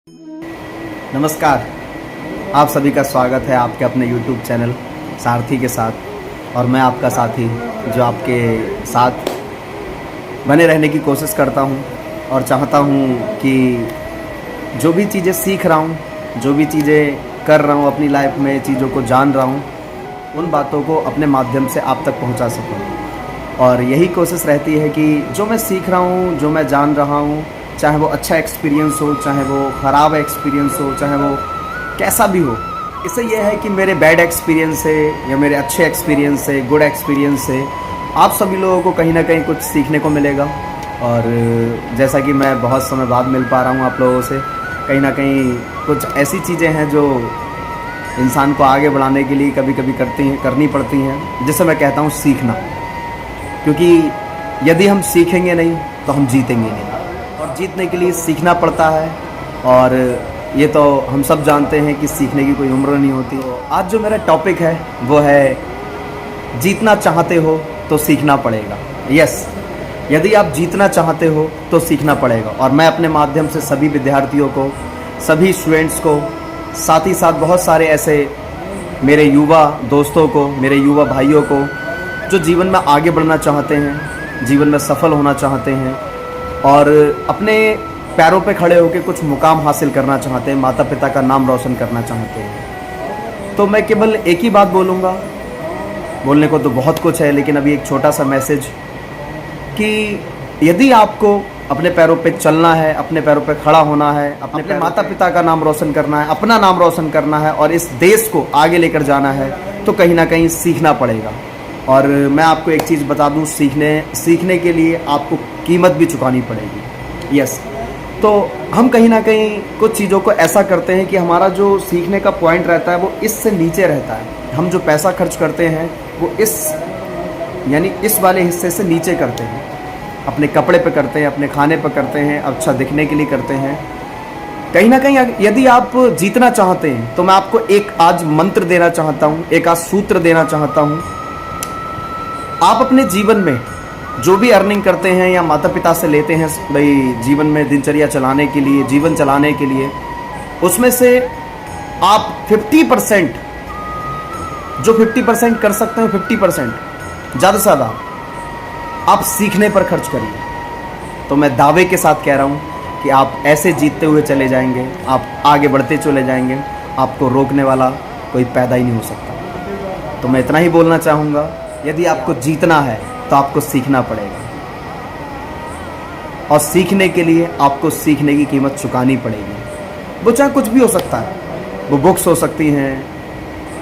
नमस्कार, आप सभी का स्वागत है आपके अपने YouTube चैनल सारथी के साथ। और मैं आपका साथी जो आपके साथ बने रहने की कोशिश करता हूं और चाहता हूं कि जो भी चीज़ें सीख रहा हूं, जो भी चीज़ें कर रहा हूं अपनी लाइफ में, चीज़ों को जान रहा हूं, उन बातों को अपने माध्यम से आप तक पहुंचा सकूं। और यही कोशिश रहती है कि जो मैं सीख रहा हूं, जो मैं जान रहा हूं, चाहे वो अच्छा एक्सपीरियंस हो, चाहे वो ख़राब एक्सपीरियंस हो, चाहे वो कैसा भी हो, इससे यह है कि मेरे बैड एक्सपीरियंस से या मेरे अच्छे एक्सपीरियंस से, गुड एक्सपीरियंस से आप सभी लोगों को कहीं ना कहीं कुछ सीखने को मिलेगा। और जैसा कि मैं बहुत समय बाद मिल पा रहा हूँ आप लोगों से, कहीं ना कहीं कुछ ऐसी चीज़ें हैं जो इंसान को आगे बढ़ाने के लिए कभी कभी करनी पड़ती हैं, जिसे मैं कहता हूँ सीखना। क्योंकि यदि हम सीखेंगे नहीं तो हम जीतेंगे नहीं, और जीतने के लिए सीखना पड़ता है। और ये तो हम सब जानते हैं कि सीखने की कोई उम्र नहीं होती। आज जो मेरा टॉपिक है वो है जीतना चाहते हो तो सीखना पड़ेगा। यस, यदि आप जीतना चाहते हो तो सीखना पड़ेगा। और मैं अपने माध्यम से सभी विद्यार्थियों को, सभी स्टूडेंट्स को, साथ ही साथ बहुत सारे ऐसे मेरे युवा दोस्तों को, मेरे युवा भाइयों को जो जीवन में आगे बढ़ना चाहते हैं, जीवन में सफल होना चाहते हैं और अपने पैरों पे खड़े होकर कुछ मुकाम हासिल करना चाहते हैं, माता पिता का नाम रोशन करना चाहते हैं, तो मैं केवल एक ही बात बोलूँगा। बोलने को तो बहुत कुछ है, लेकिन अभी एक छोटा सा मैसेज कि यदि आपको अपने पैरों पे चलना है, अपने पैरों पे खड़ा होना है, अपने माता पिता का नाम रोशन करना है, अपना नाम रोशन करना है और इस देश को आगे लेकर जाना है, तो कहीं ना कहीं सीखना पड़ेगा। और मैं आपको एक चीज़ बता दूं, सीखने के लिए आपको कीमत भी चुकानी पड़ेगी। यस, तो हम कहीं ना कहीं कुछ चीज़ों को ऐसा करते हैं कि हमारा जो सीखने का पॉइंट रहता है वो इससे नीचे रहता है। हम जो पैसा खर्च करते हैं वो इस वाले हिस्से से नीचे करते हैं। अपने कपड़े पे करते हैं, अपने खाने पे करते हैं, अच्छा दिखने के लिए करते हैं। कहीं ना कहीं यदि आप जीतना चाहते हैं तो मैं आपको एक आज मंत्र देना चाहता हूँ, एक आज सूत्र देना चाहता हूँ। आप अपने जीवन में जो भी अर्निंग करते हैं या माता पिता से लेते हैं भाई जीवन में दिनचर्या चलाने के लिए, जीवन चलाने के लिए, उसमें से आप 50%, जो 50% कर सकते हैं, 50% ज़्यादा से ज़्यादा आप सीखने पर खर्च करिए। तो मैं दावे के साथ कह रहा हूँ कि आप ऐसे जीतते हुए चले जाएंगे, आप आगे बढ़ते चले जाएंगे, आपको रोकने वाला कोई पैदा ही नहीं हो सकता। तो मैं इतना ही बोलना चाहूँगा, यदि आपको जीतना है तो आपको सीखना पड़ेगा, और सीखने के लिए आपको सीखने की कीमत चुकानी पड़ेगी। वो चाहे कुछ भी हो सकता है, वो बुक्स हो सकती हैं,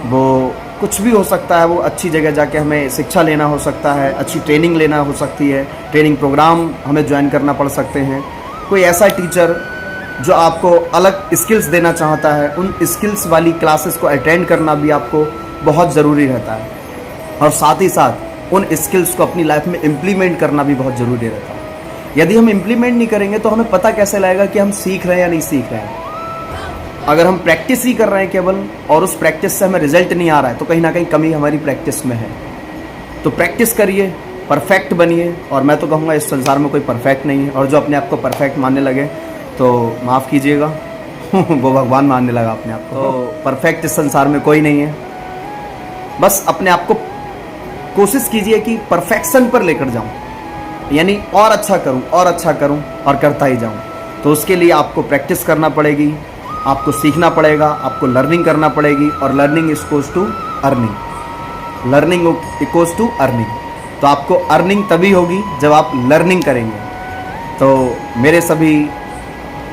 वो कुछ भी हो सकता है, वो अच्छी जगह जाके हमें शिक्षा लेना हो सकता है, अच्छी ट्रेनिंग लेना हो सकती है, ट्रेनिंग प्रोग्राम हमें ज्वाइन करना पड़ सकते हैं, कोई ऐसा टीचर जो आपको अलग स्किल्स देना चाहता है, उन स्किल्स वाली क्लासेस को अटेंड करना भी आपको बहुत ज़रूरी रहता है। और साथ ही साथ उन स्किल्स को अपनी लाइफ में इम्प्लीमेंट करना भी बहुत ज़रूरी रहता है। यदि हम इम्प्लीमेंट नहीं करेंगे तो हमें पता कैसे लगेगा कि हम सीख रहे हैं या नहीं सीख रहे हैं। अगर हम प्रैक्टिस ही कर रहे हैं केवल, और उस प्रैक्टिस से हमें रिजल्ट नहीं आ रहा है, तो कहीं ना कहीं कमी हमारी प्रैक्टिस में है। तो प्रैक्टिस करिए, परफेक्ट बनिए। और मैं तो कहूँगा इस संसार में कोई परफेक्ट नहीं है, और जो अपने आप को परफेक्ट मानने लगे तो माफ़ कीजिएगा वो भगवान मानने लगा अपने आप को। तो परफेक्ट इस संसार में कोई नहीं है। बस अपने आप को कोशिश कीजिए कि परफेक्शन पर लेकर जाऊं, यानी और अच्छा करूं और अच्छा करूं और करता ही जाऊं। तो उसके लिए आपको प्रैक्टिस करना पड़ेगी, आपको सीखना पड़ेगा, आपको लर्निंग करना पड़ेगी। और learning equals to earning, learning equals to earning. तो आपको अर्निंग तभी होगी जब आप लर्निंग करेंगे। तो मेरे सभी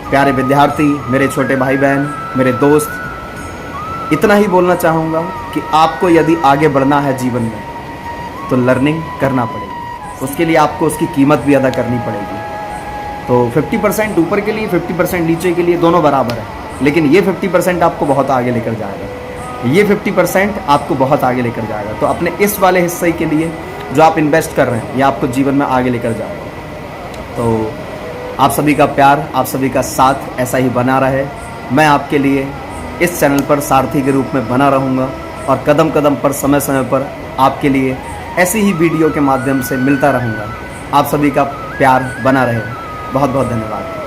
प्यारे विद्यार्थी, मेरे छोटे भाई बहन, मेरे दोस्त, इतना ही बोलना चाहूँगा कि आपको यदि आगे बढ़ना है जीवन में तो लर्निंग करना पड़ेगी। उसके लिए आपको उसकी कीमत भी अदा करनी पड़ेगी। तो 50% ऊपर के लिए, 50% नीचे के लिए, दोनों बराबर है। लेकिन ये 50% आपको बहुत आगे लेकर जाएगा, ये 50% आपको बहुत आगे लेकर जाएगा। तो अपने इस वाले हिस्से के लिए जो आप इन्वेस्ट कर रहे हैं, ये आपको जीवन में आगे लेकर जाएगा। तो आप सभी का प्यार, आप सभी का साथ ऐसा ही बना रहे। मैं आपके लिए इस चैनल पर सारथी के रूप में बना रहूँगा, और कदम कदम पर, समय समय पर आपके लिए ऐसी ही वीडियो के माध्यम से मिलता रहूँगा। आप सभी का प्यार बना रहे। बहुत बहुत धन्यवाद।